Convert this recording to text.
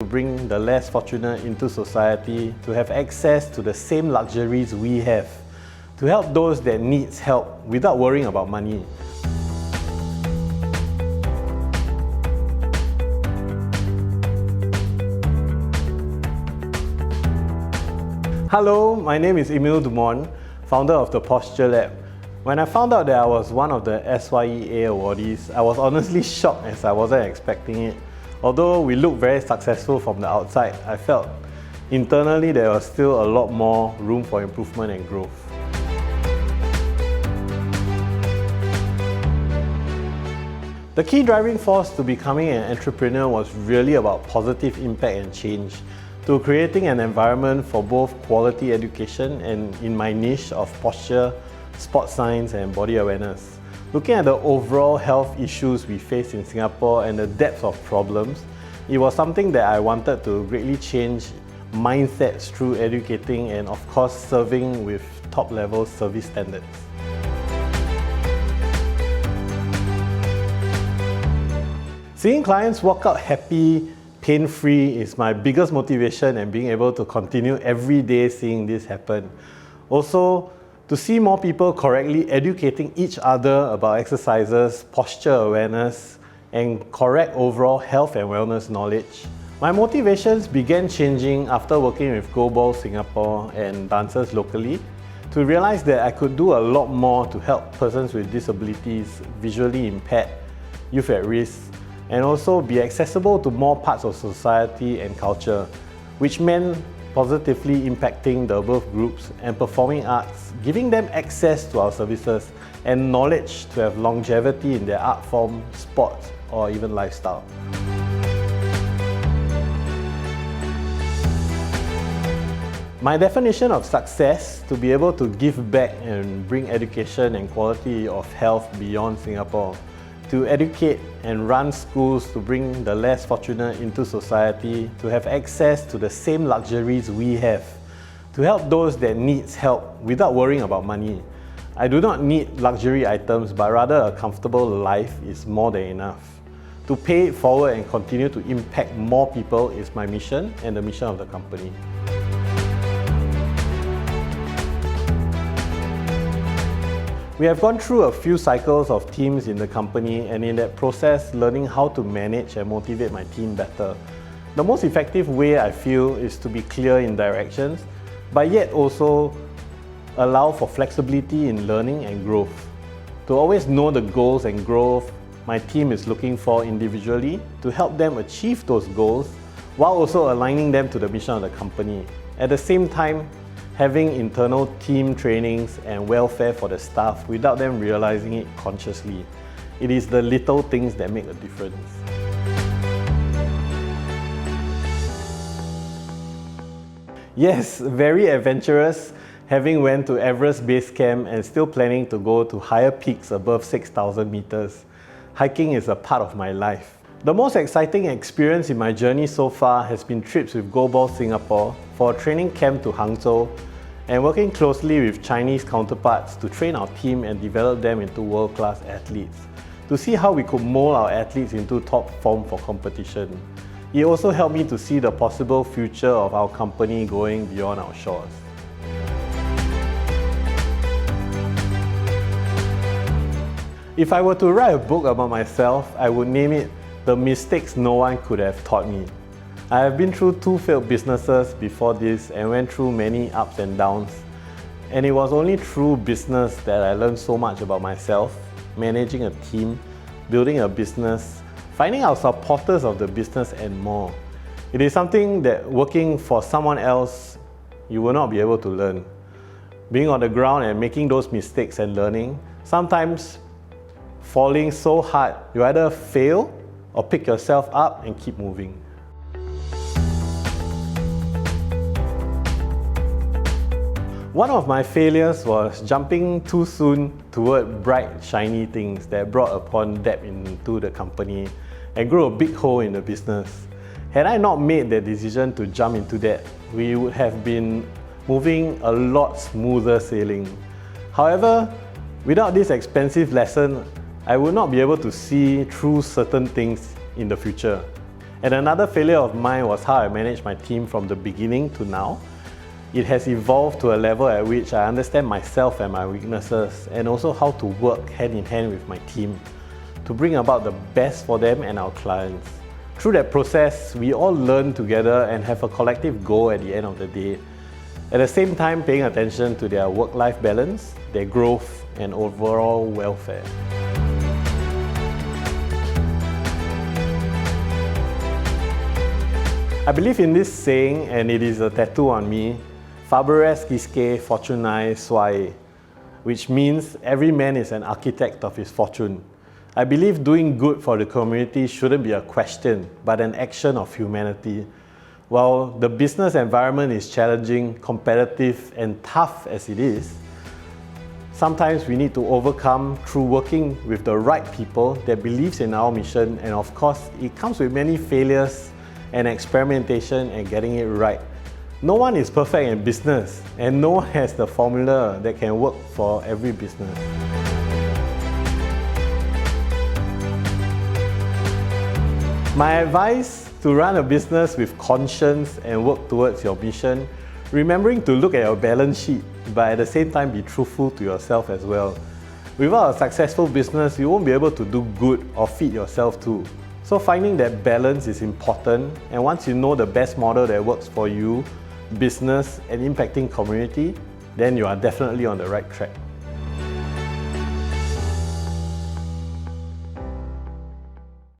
to bring the less fortunate into society to have access to the same luxuries we have, to help those that need help without worrying about money. Hello, my name is Emile Dumont, founder of the Posture Lab. When I found out that I was one of the SYEA awardees, I was honestly shocked as I wasn't expecting it. Although we looked very successful from the outside, I felt internally there was still a lot more room for improvement and growth. The key driving force to becoming an entrepreneur was really about positive impact and change, to creating an environment for both quality education and in my niche of posture, sports science and body awareness. Looking at the overall health issues we face in Singapore and the depth of problems, it was something that I wanted to greatly change mindsets through educating and of course serving with top-level service standards. Seeing clients walk out happy, pain-free is my biggest motivation, and being able to continue every day seeing this happen. Also, to see more people correctly educating each other about exercises, posture awareness, and correct overall health and wellness knowledge. My motivations began changing after working with Goalball Singapore and dancers locally to realize that I could do a lot more to help persons with disabilities, visually impaired, youth at risk, and also be accessible to more parts of society and culture, which meant positively impacting the above groups and performing arts, giving them access to our services and knowledge to have longevity in their art form, sports, or even lifestyle. My definition of success to be able to give back and bring education and quality of health beyond Singapore, to educate and run schools to bring the less fortunate into society to have access to the same luxuries we have, to help those that need help without worrying about money. I do not need luxury items, but rather a comfortable life is more than enough. To pay it forward and continue to impact more people is my mission and the mission of the company. We have gone through a few cycles of teams in the company, and in that process, learning how to manage and motivate my team better. The most effective way I feel is to be clear in directions, but yet also allow for flexibility in learning and growth. To always know the goals and growth my team is looking for individually to help them achieve those goals, while also aligning them to the mission of the company. At the same time, having internal team trainings and welfare for the staff without them realizing it consciously. It is the little things that make a difference. Yes, very adventurous, having went to Everest Base Camp and still planning to go to higher peaks above 6,000 meters. Hiking is a part of my life. The most exciting experience in my journey so far has been trips with Goalball Singapore for a training camp to Hangzhou and working closely with Chinese counterparts to train our team and develop them into world-class athletes, to see how we could mold our athletes into top form for competition. It also helped me to see the possible future of our company going beyond our shores. If I were to write a book about myself, I would name it The Mistakes No One Could Have Taught Me. I have been through 2 failed businesses before this and went through many ups and downs. And it was only through business that I learned so much about myself, managing a team, building a business, finding out supporters of the business and more. It is something that working for someone else, you will not be able to learn. Being on the ground and making those mistakes and learning, sometimes falling so hard, you either fail or pick yourself up and keep moving. One of my failures was jumping too soon toward bright, shiny things that brought upon debt into the company and grew a big hole in the business. Had I not made the decision to jump into that, we would have been moving a lot smoother sailing. However, without this expensive lesson, I would not be able to see through certain things in the future. And another failure of mine was how I managed my team from the beginning to now. It has evolved to a level at which I understand myself and my weaknesses, and also how to work hand in hand with my team to bring about the best for them and our clients. Through that process, we all learn together and have a collective goal at the end of the day. At the same time, paying attention to their work-life balance, their growth, and overall welfare. I believe in this saying, and it is a tattoo on me, Faberes quisque fortunae SYEA, which means every man is an architect of his fortune. I believe doing good for the community shouldn't be a question, but an action of humanity. While the business environment is challenging, competitive, and tough as it is, sometimes we need to overcome through working with the right people that believes in our mission, and of course, it comes with many failures and experimentation and getting it right. No one is perfect in business, and no one has the formula that can work for every business. My advice: to run a business with conscience and work towards your mission, remembering to look at your balance sheet, but at the same time be truthful to yourself as well. Without a successful business, you won't be able to do good or feed yourself too. So finding that balance is important, and once you know the best model that works for you, business, and impacting community, then you are definitely on the right track.